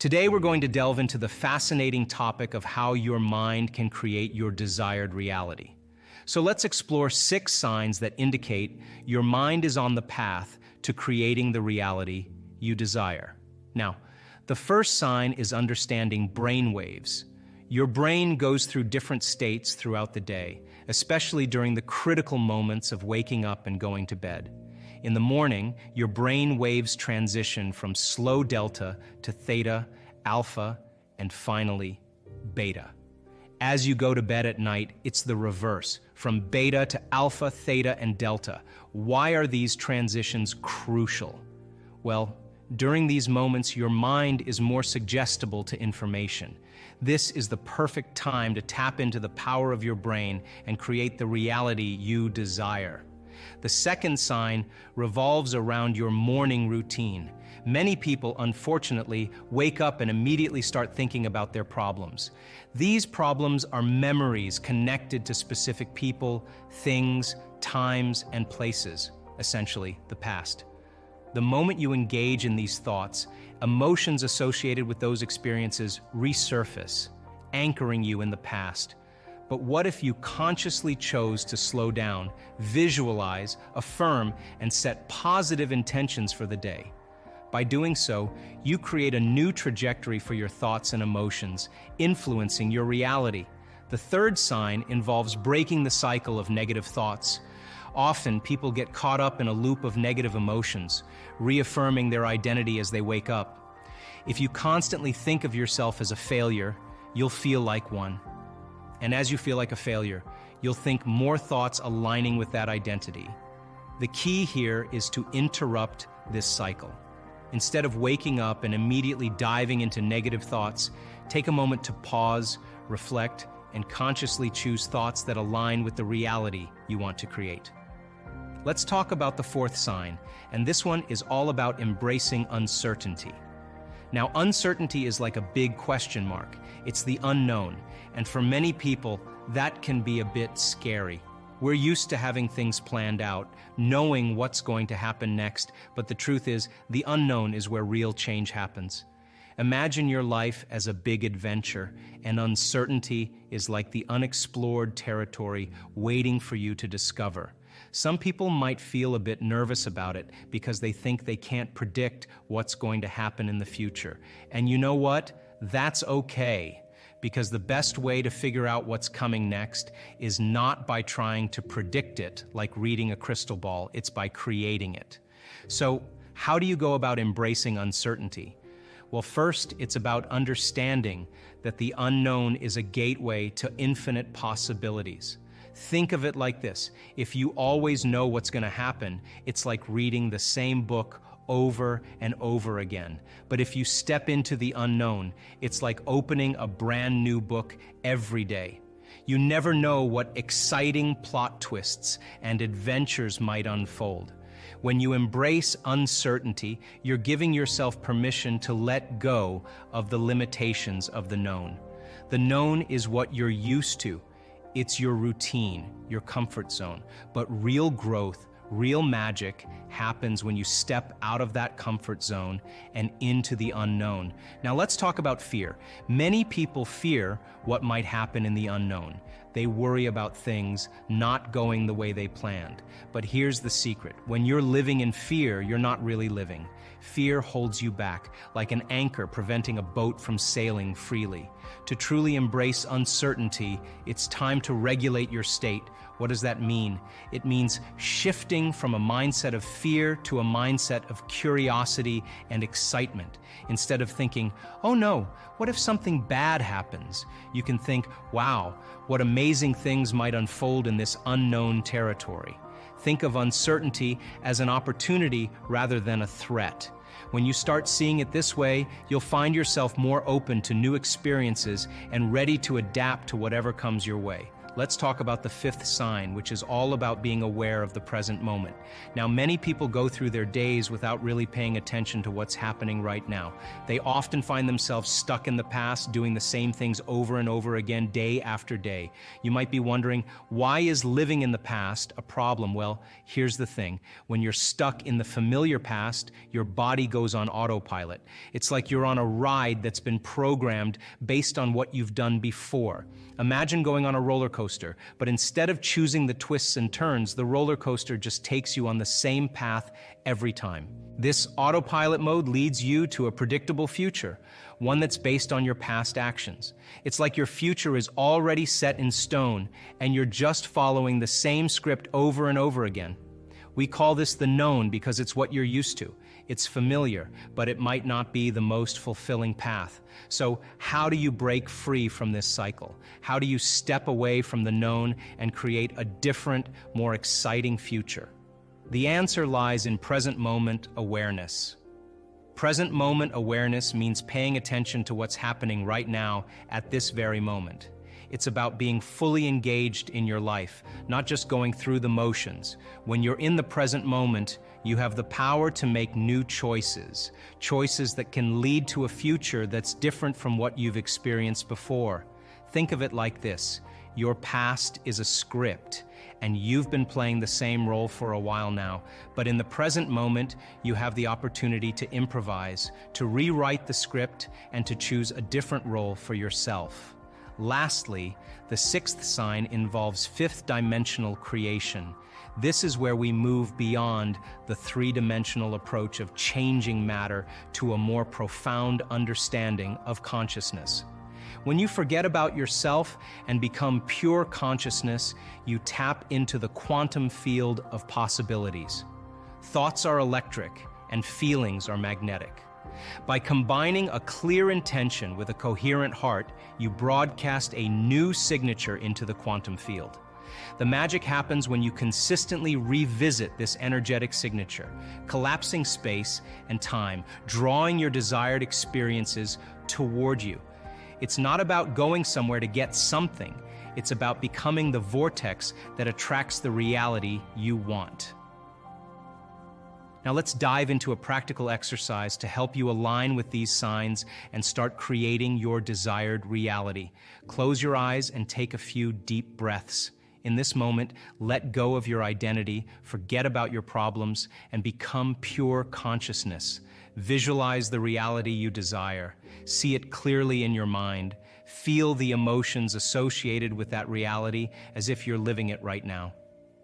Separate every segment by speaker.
Speaker 1: Today we're going to delve into the fascinating topic of how your mind can create your desired reality. So let's explore 6 signs that indicate your mind is on the path to creating the reality you desire. Now, the first sign is understanding brain waves. Your brain goes through different states throughout the day, especially during the critical moments of waking up and going to bed. In the morning, your brain waves transition from slow delta to theta, alpha, and finally, beta. As you go to bed at night, it's the reverse, from beta to alpha, theta, and delta. Why are these transitions crucial? Well, during these moments, your mind is more suggestible to information. This is the perfect time to tap into the power of your brain and create the reality you desire. The second sign revolves around your morning routine. Many people, unfortunately, wake up and immediately start thinking about their problems. These problems are memories connected to specific people, things, times, and places, essentially the past. The moment you engage in these thoughts, emotions associated with those experiences resurface, anchoring you in the past. But what if you consciously chose to slow down, visualize, affirm, and set positive intentions for the day? By doing so, you create a new trajectory for your thoughts and emotions, influencing your reality. The third sign involves breaking the cycle of negative thoughts. Often, people get caught up in a loop of negative emotions, reaffirming their identity as they wake up. If you constantly think of yourself as a failure, you'll feel like one. And as you feel like a failure, you'll think more thoughts aligning with that identity. The key here is to interrupt this cycle. Instead of waking up and immediately diving into negative thoughts, take a moment to pause, reflect, and consciously choose thoughts that align with the reality you want to create. Let's talk about the fourth sign, and this one is all about embracing uncertainty. Now, uncertainty is like a big question mark. It's the unknown, and for many people, that can be a bit scary. We're used to having things planned out, knowing what's going to happen next, but the truth is, the unknown is where real change happens. Imagine your life as a big adventure, and uncertainty is like the unexplored territory waiting for you to discover. Some people might feel a bit nervous about it because they think they can't predict what's going to happen in the future. And you know what? That's okay, because the best way to figure out what's coming next is not by trying to predict it like reading a crystal ball, it's by creating it. So, how do you go about embracing uncertainty? Well, first, it's about understanding that the unknown is a gateway to infinite possibilities. Think of it like this. If you always know what's going to happen, it's like reading the same book over and over again. But if you step into the unknown, it's like opening a brand new book every day. You never know what exciting plot twists and adventures might unfold. When you embrace uncertainty, you're giving yourself permission to let go of the limitations of the known. The known is what you're used to. It's your routine, your comfort zone. But real growth, real magic happens when you step out of that comfort zone and into the unknown. Now let's talk about fear. Many people fear what might happen in the unknown. They worry about things not going the way they planned. But here's the secret. When you're living in fear, you're not really living. Fear holds you back, like an anchor preventing a boat from sailing freely. To truly embrace uncertainty, it's time to regulate your state. What does that mean? It means shifting from a mindset of fear to a mindset of curiosity and excitement. Instead of thinking, oh no, what if something bad happens? You can think, wow, what amazing things might unfold in this unknown territory. Think of uncertainty as an opportunity rather than a threat. When you start seeing it this way, you'll find yourself more open to new experiences and ready to adapt to whatever comes your way. let's talk about the fifth sign, which is all about being aware of the present moment. Now, many people go through their days without really paying attention to what's happening right now. They often find themselves stuck in the past, doing the same things over and over again, day after day. You might be wondering, why is living in the past a problem? Well, here's the thing. When you're stuck in the familiar past, your body goes on autopilot. It's like you're on a ride that's been programmed based on what you've done before. Imagine going on a roller coaster, but instead of choosing the twists and turns, the roller coaster just takes you on the same path every time. This autopilot mode leads you to a predictable future, one that's based on your past actions. It's like your future is already set in stone, and you're just following the same script over and over again. We call this the known because it's what you're used to. It's familiar, but it might not be the most fulfilling path. So how do you break free from this cycle? How do you step away from the known and create a different, more exciting future? The answer lies in present moment awareness. Present moment awareness means paying attention to what's happening right now at this very moment. It's about being fully engaged in your life, not just going through the motions. When you're in the present moment, you have the power to make new choices, choices that can lead to a future that's different from what you've experienced before. Think of it like this. Your past is a script, and you've been playing the same role for a while now. But in the present moment, you have the opportunity to improvise, to rewrite the script, and to choose a different role for yourself. Lastly, the sixth sign involves fifth-dimensional creation. This is where we move beyond the three-dimensional approach of changing matter to a more profound understanding of consciousness. When you forget about yourself and become pure consciousness, you tap into the quantum field of possibilities. Thoughts are electric and feelings are magnetic. By combining a clear intention with a coherent heart, you broadcast a new signature into the quantum field. The magic happens when you consistently revisit this energetic signature, collapsing space and time, drawing your desired experiences toward you. It's not about going somewhere to get something. It's about becoming the vortex that attracts the reality you want. Now let's dive into a practical exercise to help you align with these signs and start creating your desired reality. Close your eyes and take a few deep breaths. In this moment, let go of your identity, forget about your problems, and become pure consciousness. Visualize the reality you desire. See it clearly in your mind. Feel the emotions associated with that reality as if you're living it right now.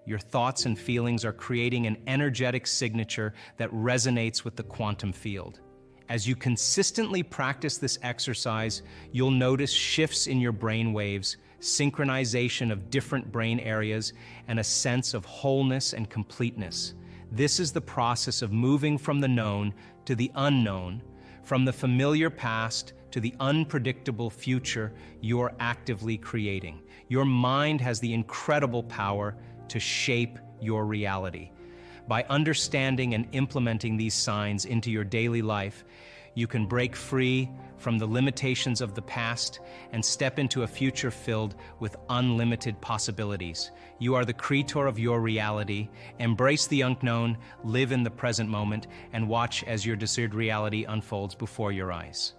Speaker 1: Your thoughts and feelings are creating an energetic signature that resonates with the quantum field. As you consistently practice this exercise, you'll notice shifts in your brain waves, synchronization of different brain areas, and a sense of wholeness and completeness. This is the process of moving from the known to the unknown, from the familiar past to the unpredictable future you're actively creating. Your mind has the incredible power to shape your reality. By understanding and implementing these signs into your daily life, you can break free from the limitations of the past and step into a future filled with unlimited possibilities. You are the creator of your reality. Embrace the unknown, live in the present moment, and watch as your desired reality unfolds before your eyes.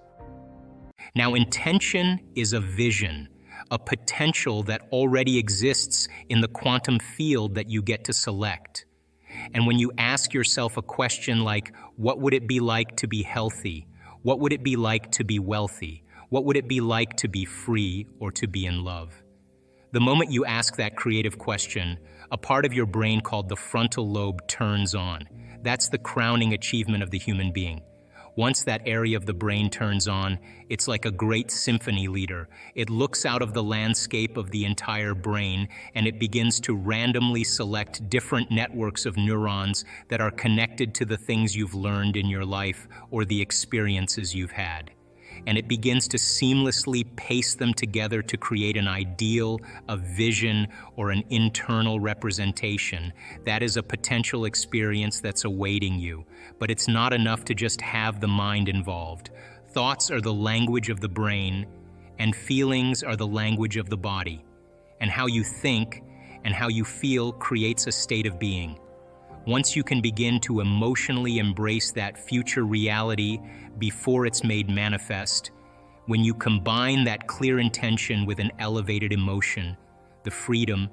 Speaker 1: Now, intention is a vision, a potential that already exists in the quantum field that you get to select. And when you ask yourself a question like, what would it be like to be healthy? What would it be like to be wealthy? What would it be like to be free or to be in love? The moment you ask that creative question, a part of your brain called the frontal lobe turns on. That's the crowning achievement of the human being. Once that area of the brain turns on, it's like a great symphony leader. It looks out of the landscape of the entire brain, and it begins to randomly select different networks of neurons that are connected to the things you've learned in your life or the experiences you've had. And it begins to seamlessly paste them together to create an ideal, a vision, or an internal representation. That is a potential experience that's awaiting you. But it's not enough to just have the mind involved. Thoughts are the language of the brain, and feelings are the language of the body. and how you think and how you feel creates a state of being. Once you can begin to emotionally embrace that future reality before it's made manifest, when you combine that clear intention with an elevated emotion, the freedom,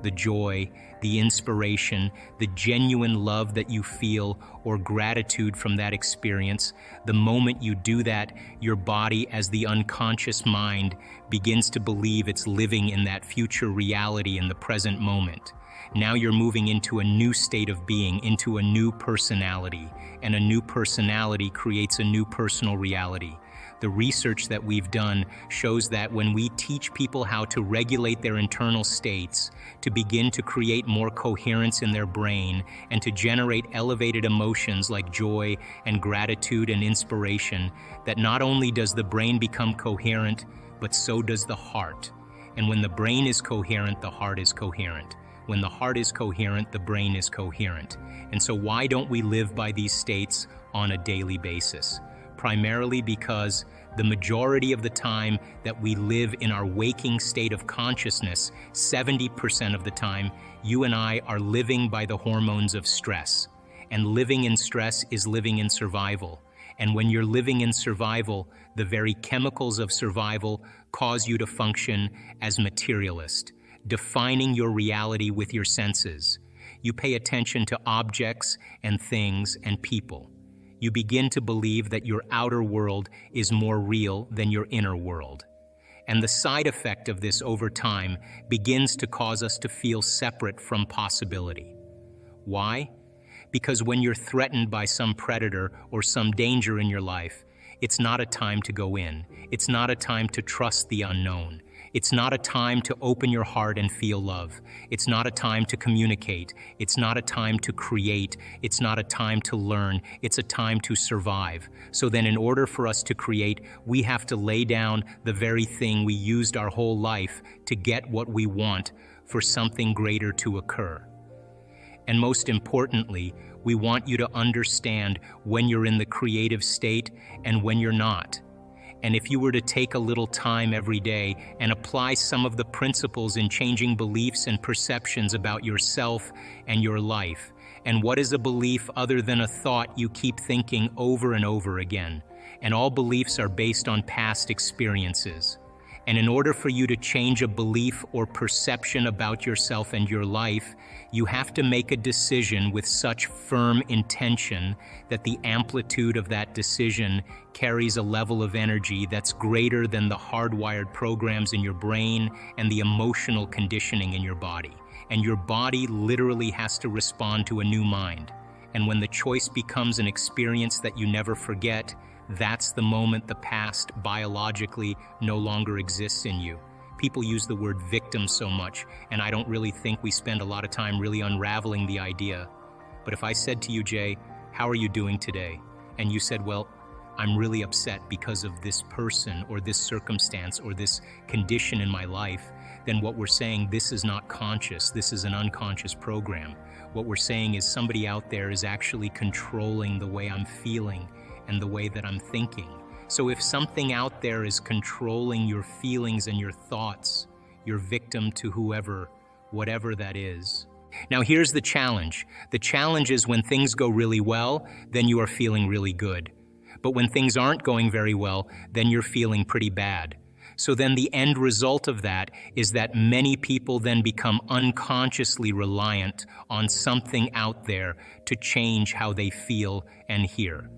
Speaker 1: the joy, the inspiration, the genuine love that you feel, or gratitude from that experience, the moment you do that, your body, as the unconscious mind, begins to believe it's living in that future reality in the present moment. Now you're moving into a new state of being, into a new personality, and a new personality creates a new personal reality. The research that we've done shows that when we teach people how to regulate their internal states, to begin to create more coherence in their brain, and to generate elevated emotions like joy and gratitude and inspiration, that not only does the brain become coherent, but so does the heart. And when the brain is coherent, the heart is coherent. When the heart is coherent, the brain is coherent. And so why don't we live by these states on a daily basis? Primarily because the majority of the time that we live in our waking state of consciousness, 70% of the time, you and I are living by the hormones of stress. And living in stress is living in survival. And when you're living in survival, the very chemicals of survival cause you to function as materialist, defining your reality with your senses. You pay attention to objects and things and people. You begin to believe that your outer world is more real than your inner world. And the side effect of this over time begins to cause us to feel separate from possibility. Why? Because when you're threatened by some predator or some danger in your life, it's not a time to go in. It's not a time to trust the unknown. It's not a time to open your heart and feel love. It's not a time to communicate. It's not a time to create. It's not a time to learn. It's a time to survive. So then in order for us to create, we have to lay down the very thing we used our whole life to get what we want for something greater to occur. And most importantly, we want you to understand when you're in the creative state and when you're not. And if you were to take a little time every day and apply some of the principles in changing beliefs and perceptions about yourself and your life, and what is a belief other than a thought you keep thinking over and over again? And all beliefs are based on past experiences. And in order for you to change a belief or perception about yourself and your life, you have to make a decision with such firm intention that the amplitude of that decision carries a level of energy that's greater than the hardwired programs in your brain and the emotional conditioning in your body. And your body literally has to respond to a new mind. And when the choice becomes an experience that you never forget, that's the moment the past biologically no longer exists in you. People use the word victim so much, and I don't really think we spend a lot of time really unraveling the idea. But if I said to you, Jay, how are you doing today? And you said, well, I'm really upset because of this person or this circumstance or this condition in my life, then what we're saying, this is not conscious, this is an unconscious program. What we're saying is somebody out there is actually controlling the way I'm feeling and the way that I'm thinking. So if something out there is controlling your feelings and your thoughts, you're victim to whoever, whatever that is. Now here's the challenge. The challenge is when things go really well, then you are feeling really good. But when things aren't going very well, then you're feeling pretty bad. So then the end result of that is that many people then become unconsciously reliant on something out there to change how they feel and hear.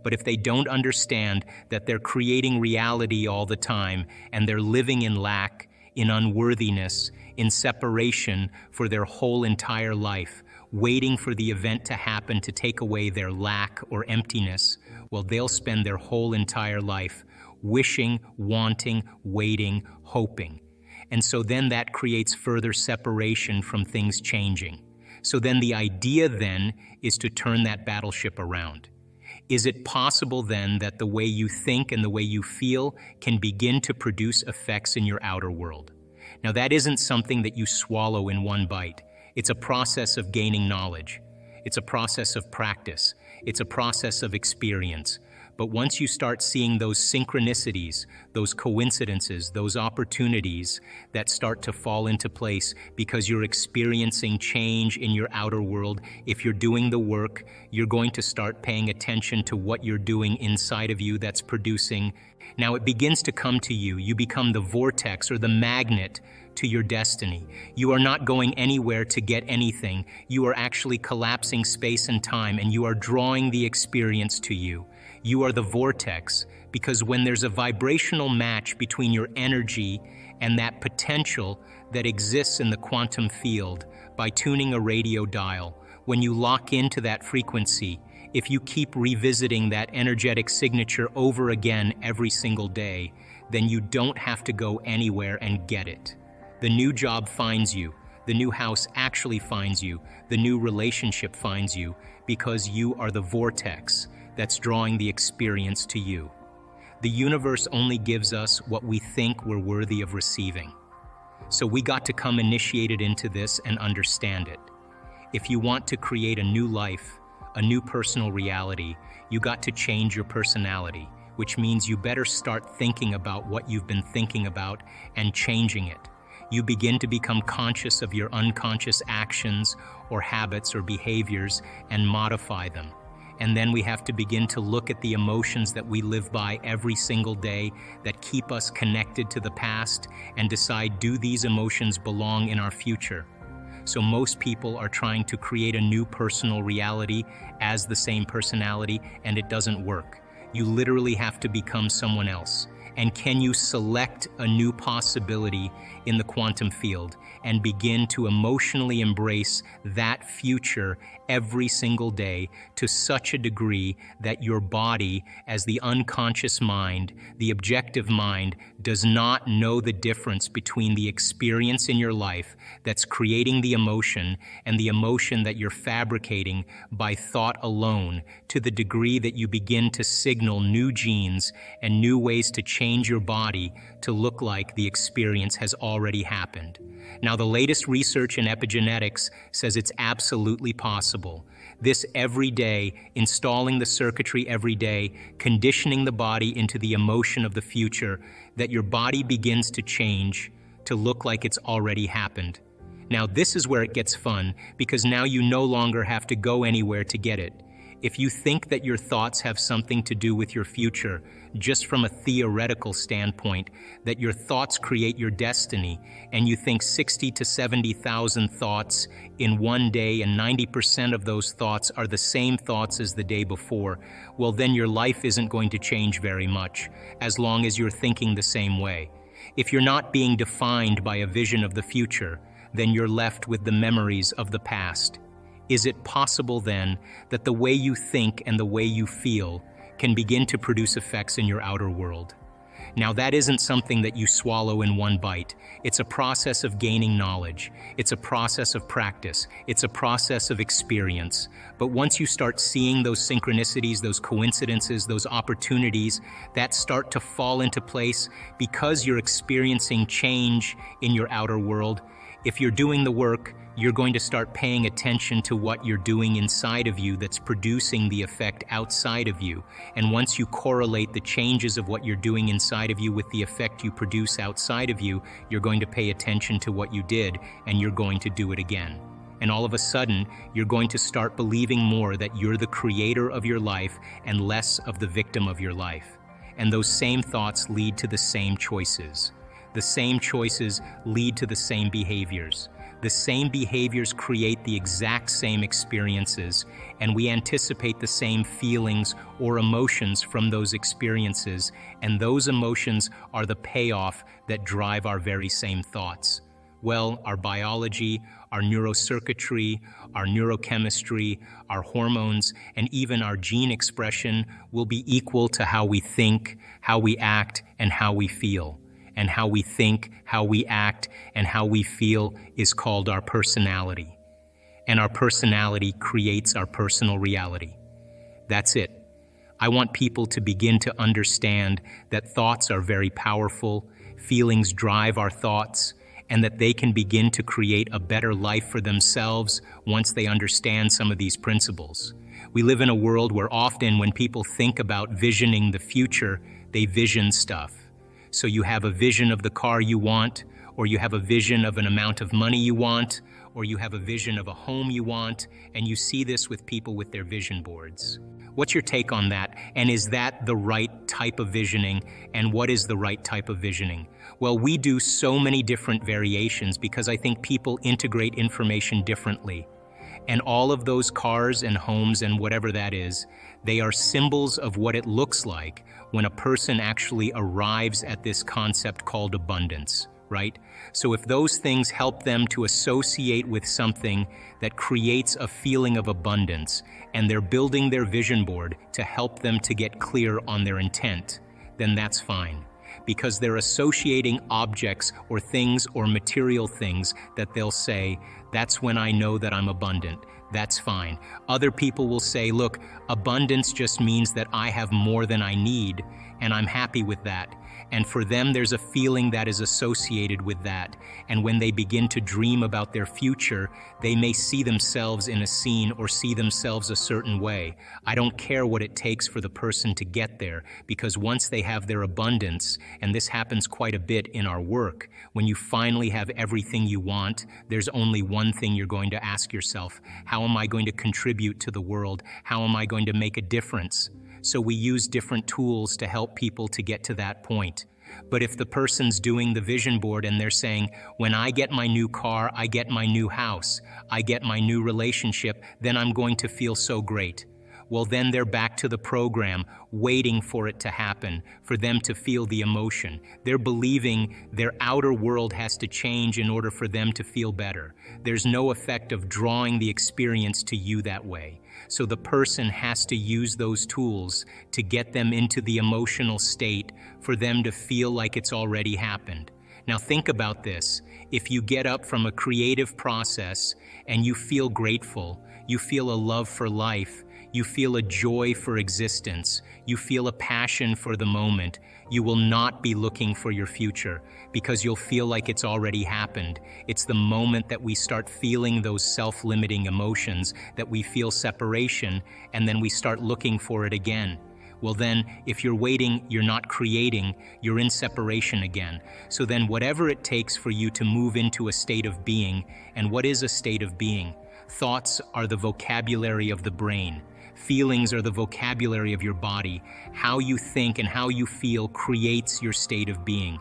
Speaker 1: But if they don't understand that they're creating reality all the time and they're living in lack, in unworthiness, in separation for their whole entire life, waiting for the event to happen to take away their lack or emptiness, well, they'll spend their whole entire life wishing, wanting, waiting, hoping. And so then that creates further separation from things changing. So then the idea then is to turn that battleship around. Is it possible then that the way you think and the way you feel can begin to produce effects in your outer world? Now that isn't something that you swallow in one bite. It's a process of gaining knowledge. It's a process of practice. It's a process of experience. But once you start seeing those synchronicities, those coincidences, those opportunities that start to fall into place because you're experiencing change in your outer world, if you're doing the work, you're going to start paying attention to what you're doing inside of you that's producing. Now it begins to come to you. You become the vortex or the magnet to your destiny. You are not going anywhere to get anything. You are actually collapsing space and time, and you are drawing the experience to you. You are the vortex, because when there's a vibrational match between your energy and that potential that exists in the quantum field by tuning a radio dial, when you lock into that frequency, if you keep revisiting that energetic signature over again every single day, then you don't have to go anywhere and get it. The new job finds you. The new house actually finds you. The new relationship finds you, because you are the vortex that's drawing the experience to you. The universe only gives us what we think we're worthy of receiving. So we got to come initiated into this and understand it. If you want to create a new life, a new personal reality, you got to change your personality, which means you better start thinking about what you've been thinking about and changing it. You begin to become conscious of your unconscious actions or habits or behaviors and modify them. And then we have to begin to look at the emotions that we live by every single day that keep us connected to the past and decide, do these emotions belong in our future? So most people are trying to create a new personal reality as the same personality, and it doesn't work. You literally have to become someone else. And can you select a new possibility in the quantum field and begin to emotionally embrace that future every single day to such a degree that your body, as the unconscious mind, the objective mind, does not know the difference between the experience in your life that's creating the emotion and the emotion that you're fabricating by thought alone, to the degree that you begin to signal new genes and new ways to change your body to look like the experience has already happened. Now, the latest research in epigenetics says it's absolutely possible. This every day, installing the circuitry every day, conditioning the body into the emotion of the future, that your body begins to change to look like it's already happened. Now, this is where it gets fun, because now you no longer have to go anywhere to get it. If you think that your thoughts have something to do with your future, just from a theoretical standpoint, that your thoughts create your destiny, and you think 60 to 70,000 thoughts in one day, and 90% of those thoughts are the same thoughts as the day before, well, then your life isn't going to change very much, as long as you're thinking the same way. If you're not being defined by a vision of the future, then you're left with the memories of the past. Is it possible then that the way you think and the way you feel can begin to produce effects in your outer world? Now, that isn't something that you swallow in one bite. It's a process of gaining knowledge. It's a process of practice. It's a process of experience. But once you start seeing those synchronicities, those coincidences, those opportunities that start to fall into place because you're experiencing change in your outer world, if you're doing the work, you're going to start paying attention to what you're doing inside of you that's producing the effect outside of you. And once you correlate the changes of what you're doing inside of you with the effect you produce outside of you, you're going to pay attention to what you did, and you're going to do it again. And all of a sudden, you're going to start believing more that you're the creator of your life and less of the victim of your life. And those same thoughts lead to the same choices. The same choices lead to the same behaviors. The same behaviors create the exact same experiences, and we anticipate the same feelings or emotions from those experiences, and those emotions are the payoff that drive our very same thoughts. Well, our biology, our neurocircuitry, our neurochemistry, our hormones, and even our gene expression will be equal to how we think, how we act, and how we feel. And how we think, how we act, and how we feel is called our personality. And our personality creates our personal reality. That's it. I want people to begin to understand that thoughts are very powerful, feelings drive our thoughts, and that they can begin to create a better life for themselves once they understand some of these principles. We live in a world where often when people think about visioning the future, they vision stuff. So you have a vision of the car you want, or you have a vision of an amount of money you want, or you have a vision of a home you want, and you see this with people with their vision boards. What's your take on that? And is that the right type of visioning? And what is the right type of visioning? Well, we do so many different variations because I think people integrate information differently. And all of those cars and homes and whatever that is, they are symbols of what it looks like when a person actually arrives at this concept called abundance, right? So if those things help them to associate with something that creates a feeling of abundance, and they're building their vision board to help them to get clear on their intent, then that's fine. Because they're associating objects or things or material things that they'll say, that's when I know that I'm abundant. That's fine. Other people will say, look, abundance just means that I have more than I need, and I'm happy with that. And for them, there's a feeling that is associated with that. And when they begin to dream about their future, they may see themselves in a scene or see themselves a certain way. I don't care what it takes for the person to get there, because once they have their abundance, and this happens quite a bit in our work, when you finally have everything you want, there's only one thing you're going to ask yourself: how am I going to contribute to the world? How am I going to make a difference? So we use different tools to help people to get to that point. But if the person's doing the vision board and they're saying, when I get my new car, I get my new house, I get my new relationship, then I'm going to feel so great. Well, then they're back to the program, waiting for it to happen, for them to feel the emotion. They're believing their outer world has to change in order for them to feel better. There's no effect of drawing the experience to you that way. So the person has to use those tools to get them into the emotional state for them to feel like it's already happened. Now think about this. If you get up from a creative process and you feel grateful, you feel a love for life, you feel a joy for existence, you feel a passion for the moment, you will not be looking for your future because you'll feel like it's already happened. It's the moment that we start feeling those self-limiting emotions, that we feel separation, and then we start looking for it again. Well then, if you're waiting, you're not creating, you're in separation again. So then whatever it takes for you to move into a state of being, and what is a state of being? Thoughts are the vocabulary of the brain. Feelings are the vocabulary of your body. How you think and how you feel creates your state of being.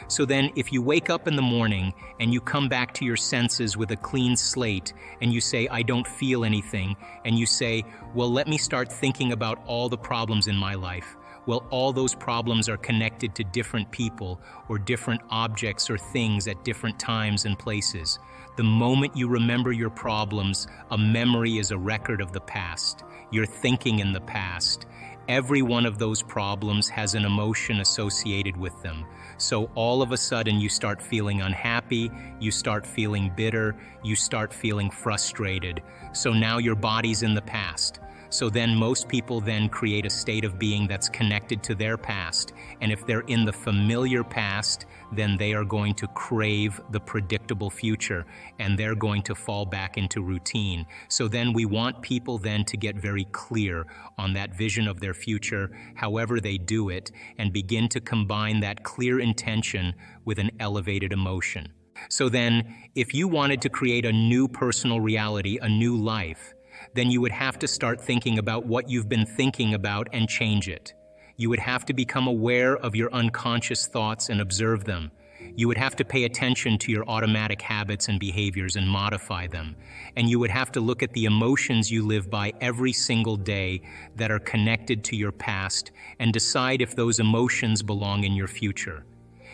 Speaker 1: So then, if you wake up in the morning and you come back to your senses with a clean slate and you say, I don't feel anything, and you say, well, let me start thinking about all the problems in my life. Well, all those problems are connected to different people or different objects or things at different times and places. The moment you remember your problems, a memory is a record of the past. You're thinking in the past. Every one of those problems has an emotion associated with them. So all of a sudden you start feeling unhappy, you start feeling bitter, you start feeling frustrated. So now your body's in the past. So then most people then create a state of being that's connected to their past. And if they're in the familiar past, then they are going to crave the predictable future and they're going to fall back into routine. So then we want people then to get very clear on that vision of their future, however they do it, and begin to combine that clear intention with an elevated emotion. So then, if you wanted to create a new personal reality, a new life, then you would have to start thinking about what you've been thinking about and change it. You would have to become aware of your unconscious thoughts and observe them. You would have to pay attention to your automatic habits and behaviors and modify them. And you would have to look at the emotions you live by every single day that are connected to your past and decide if those emotions belong in your future.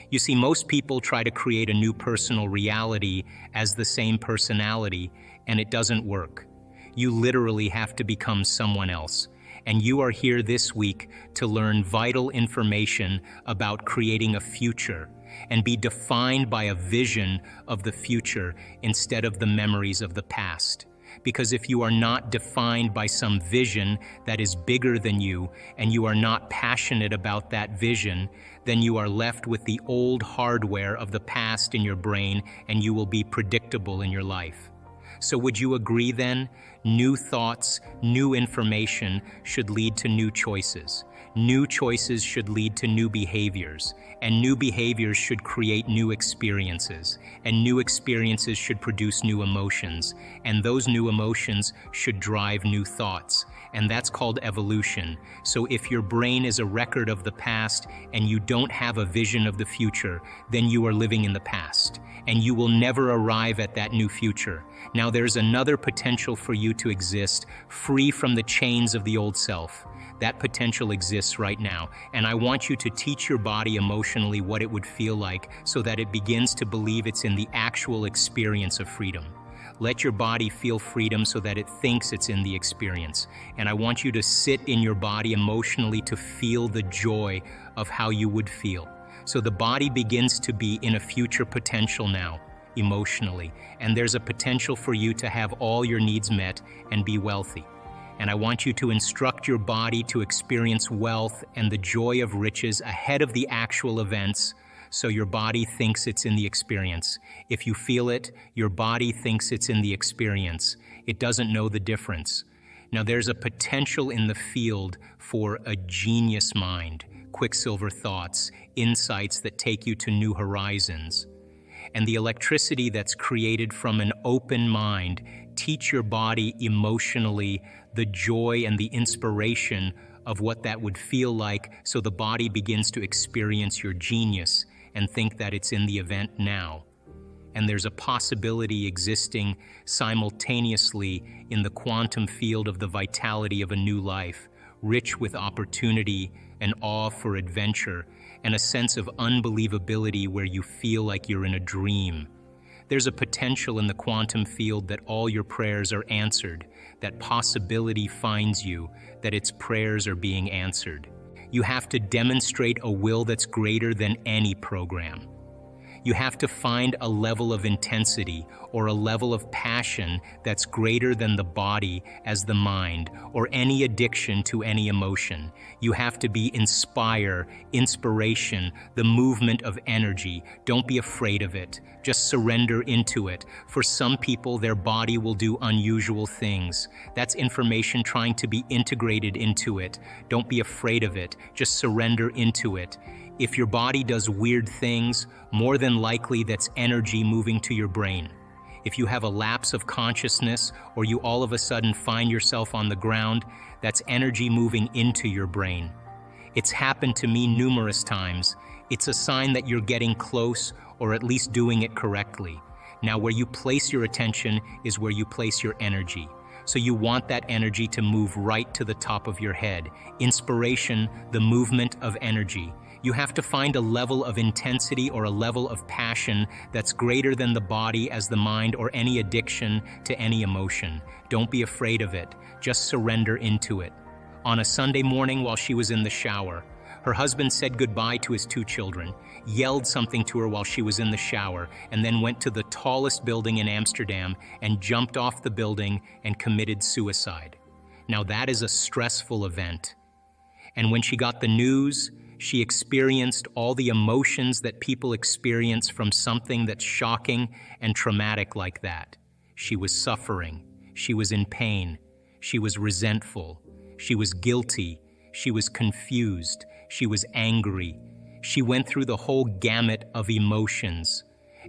Speaker 1: You see, most people try to create a new personal reality as the same personality, and it doesn't work. You literally have to become someone else. And you are here this week to learn vital information about creating a future and be defined by a vision of the future instead of the memories of the past. Because if you are not defined by some vision that is bigger than you and you are not passionate about that vision, then you are left with the old hardware of the past in your brain and you will be predictable in your life. So would you agree then? New thoughts, new information should lead to new choices. New choices should lead to new behaviors, and new behaviors should create new experiences, and new experiences should produce new emotions, and those new emotions should drive new thoughts. And that's called evolution. So if your brain is a record of the past and you don't have a vision of the future, then you are living in the past, and you will never arrive at that new future. Now there's another potential for you to exist, free from the chains of the old self. That potential exists right now, and I want you to teach your body emotionally what it would feel like so that it begins to believe it's in the actual experience of freedom. Let your body feel freedom so that it thinks it's in the experience. And I want you to sit in your body emotionally to feel the joy of how you would feel. So the body begins to be in a future potential now, emotionally. And there's a potential for you to have all your needs met and be wealthy. And I want you to instruct your body to experience wealth and the joy of riches ahead of the actual events, so your body thinks it's in the experience. If you feel it, your body thinks it's in the experience. It doesn't know the difference. Now there's a potential in the field for a genius mind, quicksilver thoughts, insights that take you to new horizons. And the electricity that's created from an open mind, teach your body emotionally the joy and the inspiration of what that would feel like, so the body begins to experience your genius and think that it's in the event now. And there's a possibility existing simultaneously in the quantum field of the vitality of a new life, rich with opportunity and awe for adventure, and a sense of unbelievability where you feel like you're in a dream. There's a potential in the quantum field that all your prayers are answered, that possibility finds you, that its prayers are being answered. You have to demonstrate a will that's greater than any program. You have to find a level of intensity or a level of passion that's greater than the body as the mind or any addiction to any emotion. You have to be inspiration, the movement of energy. Don't be afraid of it. Just surrender into it. For some people, their body will do unusual things. That's information trying to be integrated into it. Don't be afraid of it. Just surrender into it. If your body does weird things, more than likely that's energy moving to your brain. If you have a lapse of consciousness or you all of a sudden find yourself on the ground, that's energy moving into your brain. It's happened to me numerous times. It's a sign that you're getting close or at least doing it correctly. Now, where you place your attention is where you place your energy. So you want that energy to move right to the top of your head. Inspiration, the movement of energy. You have to find a level of intensity or a level of passion that's greater than the body as the mind or any addiction to any emotion. Don't be afraid of it. Just surrender into it. On a Sunday morning while she was in the shower, her husband said goodbye to his 2 children, yelled something to her while she was in the shower, and then went to the tallest building in Amsterdam and jumped off the building and committed suicide. Now that is a stressful event. And when she got the news, she experienced all the emotions that people experience from something that's shocking and traumatic like that. She was suffering. She was in pain. She was resentful. She was guilty. She was confused. She was angry. She went through the whole gamut of emotions.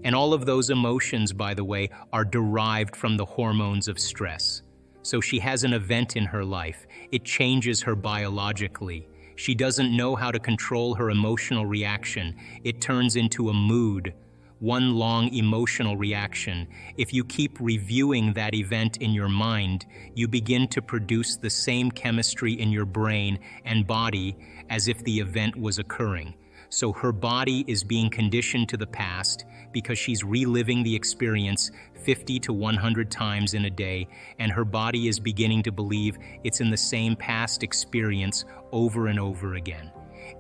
Speaker 1: And all of those emotions, by the way, are derived from the hormones of stress. So she has an event in her life. It changes her biologically. She doesn't know how to control her emotional reaction. It turns into a mood, one long emotional reaction. If you keep reviewing that event in your mind, you begin to produce the same chemistry in your brain and body as if the event was occurring. So her body is being conditioned to the past because she's reliving the experience 50 to 100 times in a day, and her body is beginning to believe it's in the same past experience over and over again.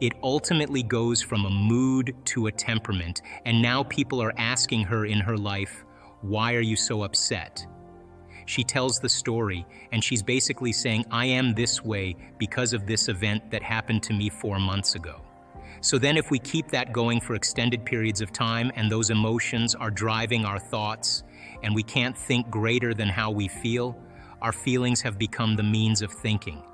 Speaker 1: It ultimately goes from a mood to a temperament, and now people are asking her in her life, "Why are you so upset?" She tells the story, and she's basically saying, "I am this way because of this event that happened to me 4 months ago." So then if we keep that going for extended periods of time and those emotions are driving our thoughts and we can't think greater than how we feel, Our feelings have become the means of thinking.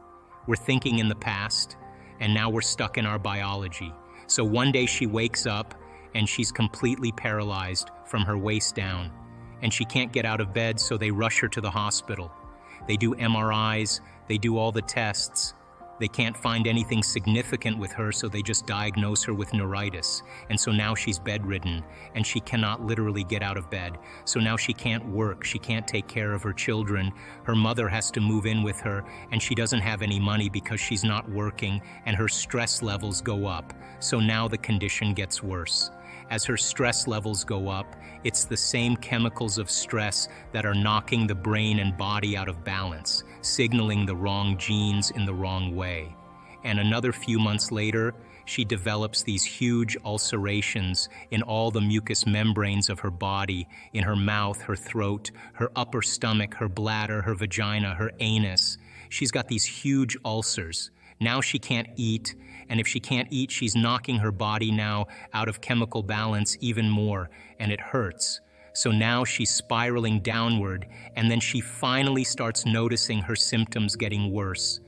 Speaker 1: We're thinking in the past, and now we're stuck in our biology. So one day she wakes up, and she's completely paralyzed from her waist down, and she can't get out of bed, so they rush her to the hospital. They do MRIs, they do all the tests. They can't find anything significant with her, so they just diagnose her with neuritis. And so now she's bedridden, and she cannot literally get out of bed. So now she can't work, she can't take care of her children. Her mother has to move in with her, and she doesn't have any money because she's not working, and her stress levels go up. So now the condition gets worse. As her stress levels go up, it's the same chemicals of stress that are knocking the brain and body out of balance, signaling the wrong genes in the wrong way. And another few months later, she develops these huge ulcerations in all the mucous membranes of her body, in her mouth, her throat, her upper stomach, her bladder, her vagina, her anus. She's got these huge ulcers. Now she can't eat, and if she can't eat, she's knocking her body now out of chemical balance even more, and it hurts. So now she's spiraling downward, and then she finally starts noticing her symptoms getting worse.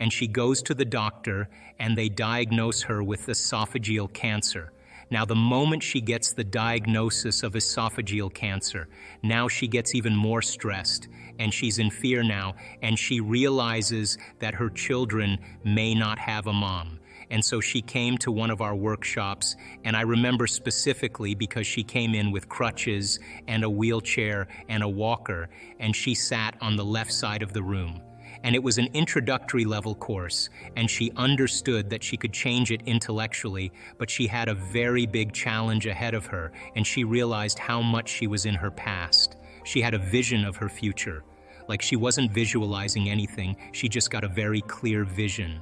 Speaker 1: And she goes to the doctor, and they diagnose her with esophageal cancer. Now, the moment she gets the diagnosis of esophageal cancer, now she gets even more stressed, and she's in fear now, and she realizes that her children may not have a mom. And so she came to one of our workshops, and I remember specifically because she came in with crutches and a wheelchair and a walker, and she sat on the left side of the room. And it was an introductory level course, and she understood that she could change it intellectually, but she had a very big challenge ahead of her, and she realized how much she was in her past. She had a vision of her future. Like, she wasn't visualizing anything, she just got a very clear vision.